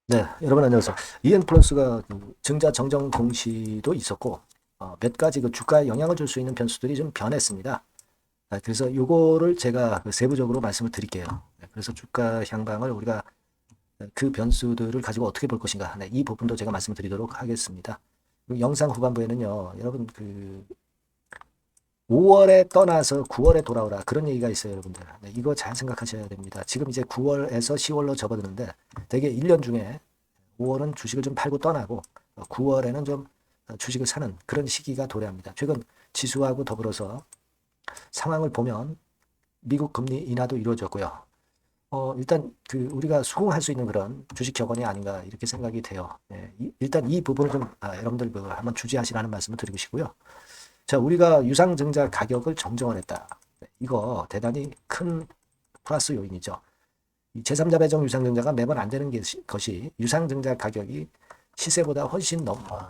네, 여러분 안녕하세요. EN 플러스가 그 증자 정정 공시도 있었고 몇 가지 그 주가에 영향을 줄 수 있는 변수들이 좀 변했습니다. 그래서 요거를 제가 그 세부적으로 말씀을 드릴게요. 네, 그래서 주가 향방을 우리가 그 변수들을 가지고 어떻게 볼 것인가. 네, 이 부분도 제가 말씀을 드리도록 하겠습니다. 그리고 영상 후반부에는요, 여러분 그 5월에 떠나서 9월에 돌아오라 그런 얘기가 있어요, 여러분들. 네, 이거 잘 생각하셔야 됩니다. 지금 이제 9월에서 10월로 접어드는데 되게 1년 중에 5월은 주식을 좀 팔고 떠나고 9월에는 좀 주식을 사는 그런 시기가 도래합니다. 최근 지수하고 더불어서 상황을 보면 미국 금리 인하도 이루어졌고요. 일단 그 우리가 수긍할 수 있는 그런 주식 격언이 아닌가 이렇게 생각이 돼요. 예, 일단 이 부분을 좀 여러분들 그 한번 주지하시라는 말씀을 드리고 싶고요. 자, 우리가 유상증자 가격을 정정을 했다. 네, 이거 대단히 큰 플러스 요인이죠. 이 제3자 배정 유상증자가 매번 안 되는 것이 유상증자 가격이 시세보다 훨씬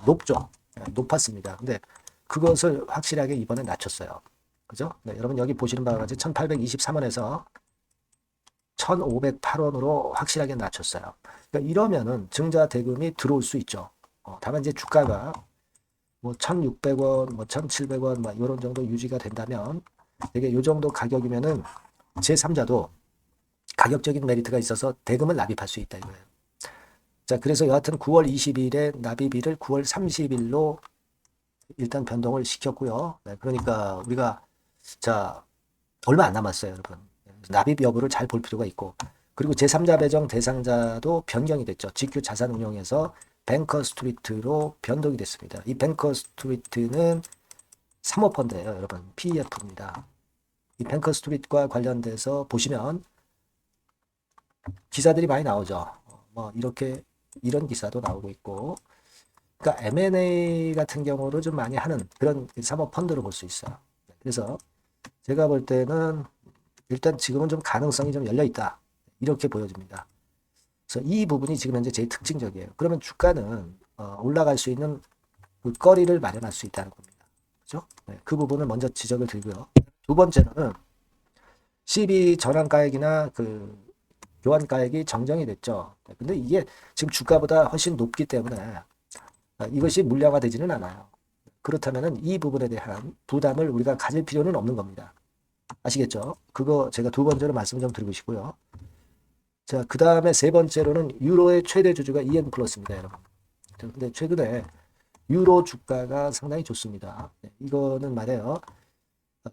높죠. 네, 높았습니다. 근데 그것을 확실하게 이번에 낮췄어요. 그죠? 네, 여러분 여기 보시는 바와 같이 1823원에서 1508원으로 확실하게 낮췄어요. 그러니까 이러면은 증자 대금이 들어올 수 있죠. 다만 이제 주가가 뭐 1600원, 뭐 1700원, 막 이런 정도 유지가 된다면 되게 이 정도 가격이면은 제3자도 가격적인 메리트가 있어서 대금을 납입할 수 있다 이거예요. 자, 그래서 여하튼 9월 20일에 납입일을 9월 30일로 일단 변동을 시켰고요. 네, 그러니까 우리가 자 얼마 안 남았어요, 여러분. 납입 여부를 잘 볼 필요가 있고 그리고 제3자 배정 대상자도 변경이 됐죠. 직규 자산운용에서 뱅커 스트리트로 변동이 됐습니다. 이 뱅커 스트리트는 사모펀드예요, 여러분. PEF입니다. 이 뱅커 스트리트과 관련돼서 보시면 기사들이 많이 나오죠. 뭐 이렇게 이런 기사도 나오고 있고, 그러니까 M&A 같은 경우를 좀 많이 하는 그런 사모펀드로 볼 수 있어요. 그래서 제가 볼 때는 일단 지금은 좀 가능성이 좀 열려 있다 이렇게 보여집니다. 그래서 이 부분이 지금 현재 제일 특징적이에요. 그러면 주가는 올라갈 수 있는 그 거리를 마련할 수 있다는 겁니다. 그죠? 네, 그 부분을 먼저 지적을 드리고요. 두 번째는 CB 전환가액이나 그 교환가액이 정정이 됐죠. 네, 근데 이게 지금 주가보다 훨씬 높기 때문에 이것이 물량화되지는 않아요. 그렇다면 이 부분에 대한 부담을 우리가 가질 필요는 없는 겁니다. 아시겠죠? 그거 제가 두 번째로 말씀 좀 드리고 싶고요. 자, 그 다음에 세 번째로는 유로의 최대 주주가 EN 플러스입니다, 여러분. 근데 최근에 유로 주가가 상당히 좋습니다. 네, 이거는 말이에요.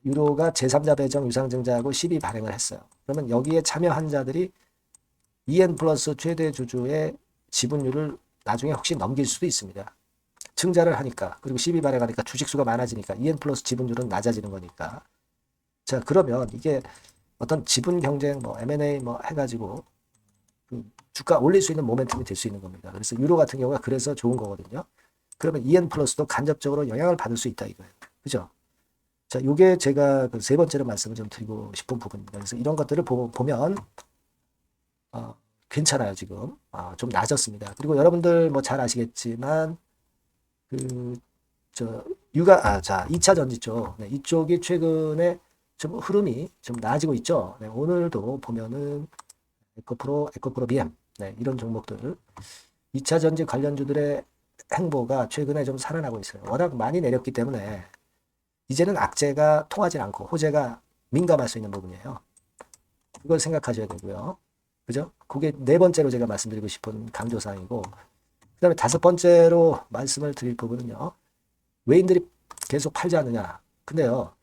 유로가 제3자 배정 유상증자하고 12 발행을 했어요. 그러면 여기에 참여한 자들이 EN 플러스 최대 주주의 지분율을 나중에 혹시 넘길 수도 있습니다. 증자를 하니까 그리고 12 발행하니까 주식수가 많아지니까 EN 플러스 지분율은 낮아지는 거니까. 자, 그러면 이게 어떤 지분 경쟁 뭐 M&A 뭐 해가지고 그 주가 올릴 수 있는 모멘텀이 될 수 있는 겁니다. 그래서 유로 같은 경우가 그래서 좋은 거거든요. 그러면 EN 플러스도 간접적으로 영향을 받을 수 있다 이거예요. 그죠? 자, 요게 제가 그 세 번째로 말씀을 좀 드리고 싶은 부분입니다. 그래서 이런 것들을 보면 어, 괜찮아요 지금. 좀 낮았습니다. 그리고 여러분들 뭐 잘 아시겠지만 그 저 유가 자 2차 전지 쪽 네, 이쪽이 최근에 좀 흐름이 좀 나아지고 있죠. 네, 오늘도 보면은 에코프로 BM 네, 이런 종목들 2차 전지 관련주들의 행보가 최근에 좀 살아나고 있어요. 워낙 많이 내렸기 때문에 이제는 악재가 통하지 않고 호재가 민감할 수 있는 부분이에요. 이걸 생각하셔야 되고요. 그죠? 그게 네 번째로 제가 말씀드리고 싶은 강조사항이고, 그 다음에 다섯 번째로 말씀을 드릴 부분은요. 외인들이 계속 팔지 않느냐. 근데요,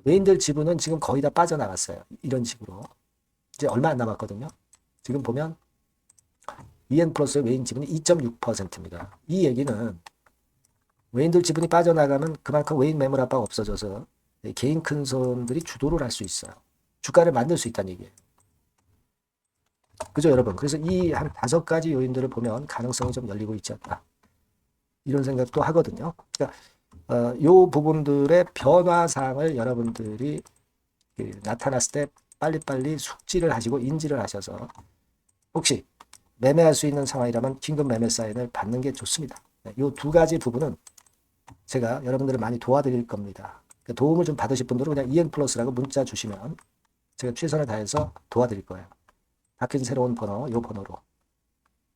외인들 지분은 지금 거의 다 빠져나갔어요. 이런 식으로. 이제 얼마 안 남았거든요. 지금 보면 EN 플러스 외인 지분이 2.6%입니다. 이 얘기는 외인들 지분이 빠져나가면 그만큼 외인 매물 압박 없어져서 개인 큰 손들이 주도를 할 수 있어요. 주가를 만들 수 있다는 얘기예요. 그죠, 여러분? 그래서 이 한 다섯 가지 요인들을 보면 가능성이 좀 열리고 있지 않나. 이런 생각도 하거든요. 그러니까, 요 부분들의 변화사항을 여러분들이 그 나타났을 때 빨리빨리 숙지를 하시고 인지를 하셔서 혹시 매매할 수 있는 상황이라면 긴급 매매 사인을 받는 게 좋습니다. 요 두 가지 부분은 제가 여러분들을 많이 도와드릴 겁니다. 그러니까 도움을 좀 받으실 분들은 그냥 EN 플러스라고 문자 주시면 제가 최선을 다해서 도와드릴 거예요. 바뀐 새로운 번호, 요 번호로.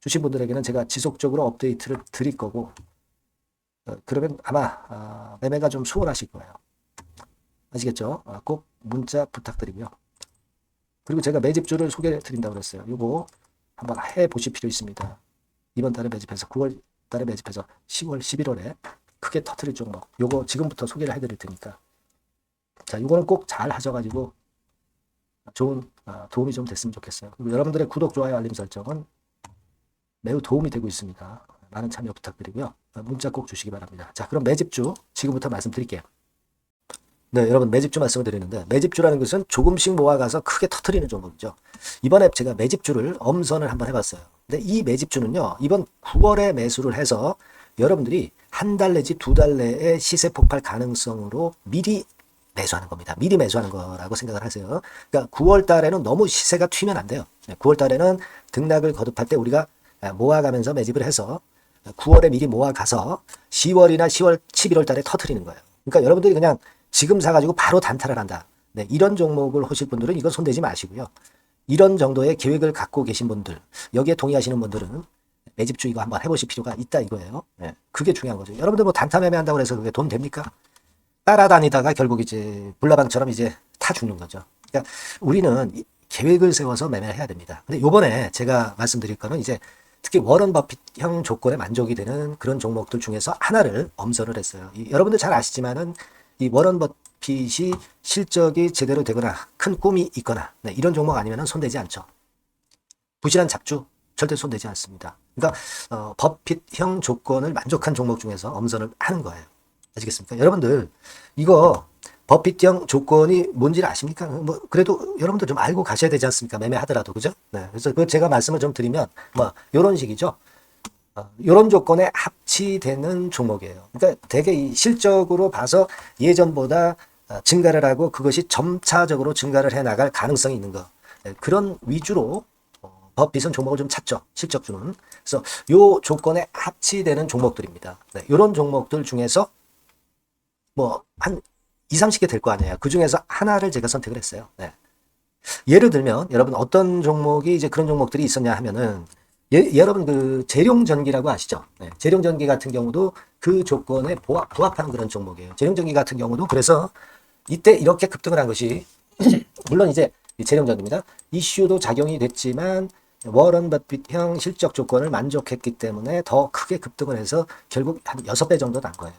주신 분들에게는 제가 지속적으로 업데이트를 드릴 거고, 그러면 아마 매매가 좀 수월하실 거예요. 아시겠죠? 꼭 문자 부탁드리고요. 그리고 제가 매집주를 소개해 드린다고 그랬어요. 요거 한번 해 보실 필요 있습니다. 이번 달에 매집해서 9월 달에 매집해서 10월, 11월에 크게 터트릴 종목. 요거 지금부터 소개를 해드릴 테니까. 자, 요거는 꼭 잘 하셔가지고 좋은 도움이 좀 됐으면 좋겠어요. 그리고 여러분들의 구독, 좋아요, 알림 설정은 매우 도움이 되고 있습니다. 많은 참여 부탁드리고요. 문자 꼭 주시기 바랍니다. 자, 그럼 매집주 지금부터 말씀드릴게요. 네, 여러분 매집주 말씀을 드리는데, 매집주라는 것은 조금씩 모아가서 크게 터트리는 종목이죠. 이번에 제가 매집주를 엄선을 한번 해봤어요. 근데 이 매집주는요, 이번 9월에 매수를 해서 여러분들이 한 달 내지 두 달 내에 시세 폭발 가능성으로 미리 매수하는 겁니다. 미리 매수하는 거라고 생각을 하세요. 그러니까 9월 달에는 너무 시세가 튀면 안 돼요. 9월 달에는 등락을 거듭할 때 우리가 모아가면서 매집을 해서 9월에 미리 모아가서 10월이나 10월, 11월 달에 터트리는 거예요. 그러니까 여러분들이 그냥 지금 사가지고 바로 단타를 한다. 네, 이런 종목을 하실 분들은 이건 손대지 마시고요. 이런 정도의 계획을 갖고 계신 분들, 여기에 동의하시는 분들은 매집주 이거 한번 해보실 필요가 있다 이거예요. 네, 그게 중요한 거죠. 여러분들 뭐 단타 매매한다고 해서 그게 돈 됩니까? 따라다니다가 결국 이제 불나방처럼 이제 타 죽는 거죠. 그러니까 우리는 계획을 세워서 매매를 해야 됩니다. 근데 요번에 제가 말씀드릴 거는 이제 특히 워런 버핏형 조건에 만족이 되는 그런 종목들 중에서 하나를 엄선을 했어요. 여러분들 잘 아시지만은 이 워런 버핏이 실적이 제대로 되거나 큰 꿈이 있거나 이런 종목 아니면 손대지 않죠. 부실한 잡주 절대 손대지 않습니다. 그러니까 버핏형 조건을 만족한 종목 중에서 엄선을 하는 거예요. 아시겠습니까? 여러분들 이거 버핏형 조건이 뭔지를 아십니까? 뭐 그래도 여러분들 좀 알고 가셔야 되지 않습니까? 매매하더라도 그죠? 네. 그래서 그 제가 말씀을 좀 드리면 뭐 이런 식이죠. 이런 조건에 합치되는 종목이에요. 그러니까 되게 이 실적으로 봐서 예전보다 증가를 하고 그것이 점차적으로 증가를 해 나갈 가능성이 있는 거. 네. 그런 위주로 버핏은 종목을 좀 찾죠. 실적주는. 그래서 요 조건에 합치되는 종목들입니다. 네. 이런 종목들 중에서 뭐 한 2, 30개 될 거 아니에요. 그 중에서 하나를 제가 선택을 했어요. 네. 예를 들면 여러분 어떤 종목이 이제 그런 종목들이 있었냐 하면은 여러분 그 재룡전기라고 아시죠? 네. 재룡전기 같은 경우도 그 조건에 부합하는 그런 종목이에요. 재룡전기 같은 경우도 그래서 이때 이렇게 급등을 한 것이 물론 이제 재룡전기입니다. 이슈도 작용이 됐지만 워런 버핏형 실적 조건을 만족했기 때문에 더 크게 급등을 해서 결국 한 6배 정도 난 거예요.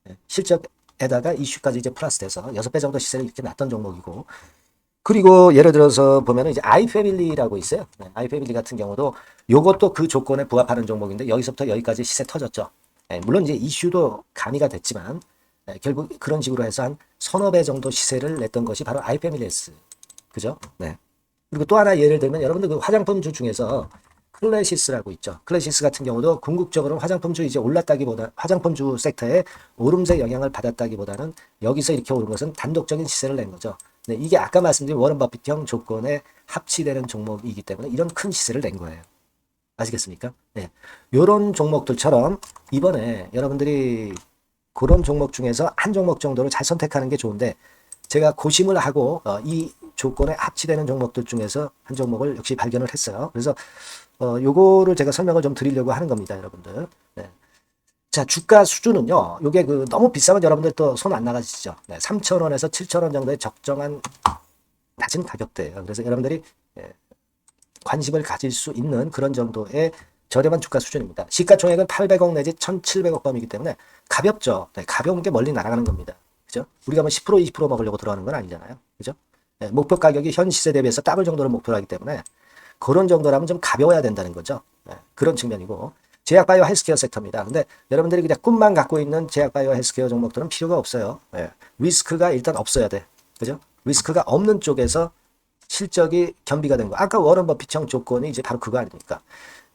네. 실적에다가 이슈까지 이제 플러스 돼서 6배 정도 시세를 이렇게 났던 종목이고, 그리고 예를 들어서 보면은 이제 아이패밀리라고 있어요. 네, 아이패밀리 같은 경우도 요것도 그 조건에 부합하는 종목인데 여기서부터 여기까지 시세 터졌죠. 네, 물론 이제 이슈도 가미가 됐지만 결국 그런 식으로 해서 한 서너 배 정도 시세를 냈던 것이 바로 아이패밀리스. 그죠? 네. 그리고 또 하나 예를 들면 여러분들 그 화장품주 중에서 클래시스라고 있죠. 클래시스 같은 경우도 궁극적으로 화장품주 이제 올랐다기보다 화장품주 섹터에 오름세 영향을 받았다기보다는 여기서 이렇게 오른 것은 단독적인 시세를 낸 거죠. 네, 이게 아까 말씀드린 워런 버핏형 조건에 합치되는 종목이기 때문에 이런 큰 시세를 낸 거예요. 아시겠습니까? 네. 요런 종목들처럼 이번에 여러분들이 그런 종목 중에서 한 종목 정도를 잘 선택하는 게 좋은데, 제가 고심을 하고 이 조건에 합치되는 종목들 중에서 한 종목을 역시 발견을 했어요. 그래서 요거를 제가 설명을 좀 드리려고 하는 겁니다, 여러분들. 네. 자, 주가 수준은요, 요게 그 너무 비싸면 여러분들 또 손 안 나가시죠. 네, 3,000원에서 7,000원 정도의 적정한 낮은 가격대예요. 그래서 여러분들이 관심을 가질 수 있는 그런 정도의 저렴한 주가 수준입니다. 시가총액은 800억 내지 1,700억 범이기 때문에 가볍죠. 네, 가벼운 게 멀리 날아가는 겁니다. 그죠? 우리가 뭐 10%, 20% 먹으려고 들어가는 건 아니잖아요. 그죠? 네, 목표 가격이 현 시세 대비해서 더블 정도를 목표로 하기 때문에 그런 정도라면 좀 가벼워야 된다는 거죠. 네, 그런 측면이고, 제약바이오 헬스케어 섹터입니다. 근데 여러분들이 그냥 꿈만 갖고 있는 제약바이오 헬스케어 종목들은 필요가 없어요. 네, 리스크가 일단 없어야 돼. 그죠? 리스크가 없는 쪽에서 실적이 겸비가 된 거. 아까 워런 버핏형 조건이 이제 바로 그거 아닙니까?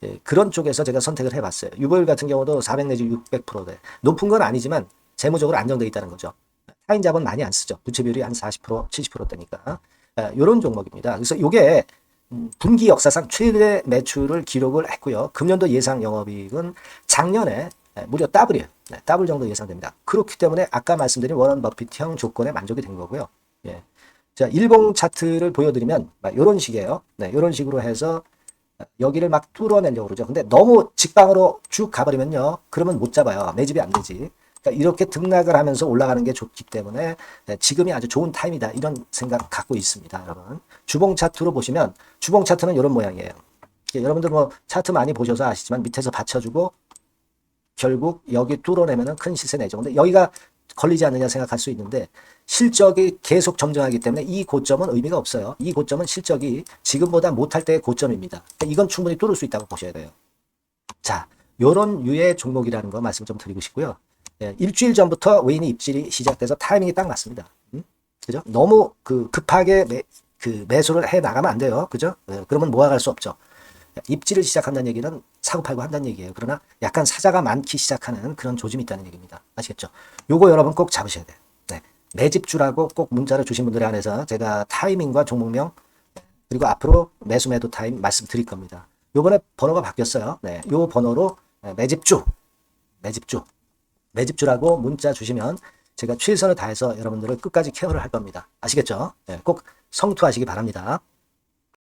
예, 그런 쪽에서 제가 선택을 해봤어요. 유보율 같은 경우도 400 내지 600%대. 높은 건 아니지만 재무적으로 안정되어 있다는 거죠. 타인 자본 많이 안 쓰죠. 부채 비율이 한 40%, 70%대니까. 이런 종목입니다. 그래서 이게 분기 역사상 최대 매출을 기록을 했고요. 금년도 예상 영업이익은 작년에 무려 더블이에요. 네, 더블 정도 예상됩니다. 그렇기 때문에 아까 말씀드린 워런 버핏형 조건에 만족이 된 거고요. 예. 자, 일봉 차트를 보여드리면 이런 식이에요. 네, 이런 식으로 해서 여기를 막 뚫어내려고 그러죠. 근데 너무 직방으로 쭉 가버리면요. 그러면 못 잡아요. 매집이 안 되지. 그러니까 이렇게 등락을 하면서 올라가는 게 좋기 때문에 지금이 아주 좋은 타임이다. 이런 생각 갖고 있습니다. 여러분. 주봉 차트로 보시면 주봉 차트는 이런 모양이에요. 여러분들 뭐 차트 많이 보셔서 아시지만 밑에서 받쳐주고 결국 여기 뚫어내면은 큰 시세 내죠. 근데 여기가 걸리지 않느냐 생각할 수 있는데 실적이 계속 점증하기 때문에 이 고점은 의미가 없어요. 이 고점은 실적이 지금보다 못할 때의 고점입니다. 그러니까 이건 충분히 뚫을 수 있다고 보셔야 돼요. 자, 요런 유의 종목이라는 거 말씀 좀 드리고 싶고요. 예, 일주일 전부터 외인의 입질이 시작돼서 타이밍이 딱 맞습니다. 그죠? 너무 급하게 매수를 해 나가면 안 돼요. 그죠? 예, 그러면 모아갈 수 없죠. 입지를 시작한다는 얘기는 사고 팔고 한다는 얘기예요. 그러나 약간 사자가 많기 시작하는 그런 조짐이 있다는 얘기입니다. 아시겠죠? 요거 여러분 꼭 잡으셔야 돼요. 네. 매집주라고 꼭 문자를 주신 분들에 한해서 제가 타이밍과 종목명 그리고 앞으로 매수 매도 타임 말씀드릴 겁니다. 요번에 번호가 바뀌었어요. 네. 요 번호로 매집주라고 문자 주시면 제가 최선을 다해서 여러분들을 끝까지 케어를 할 겁니다. 아시겠죠? 네. 꼭 성투하시기 바랍니다.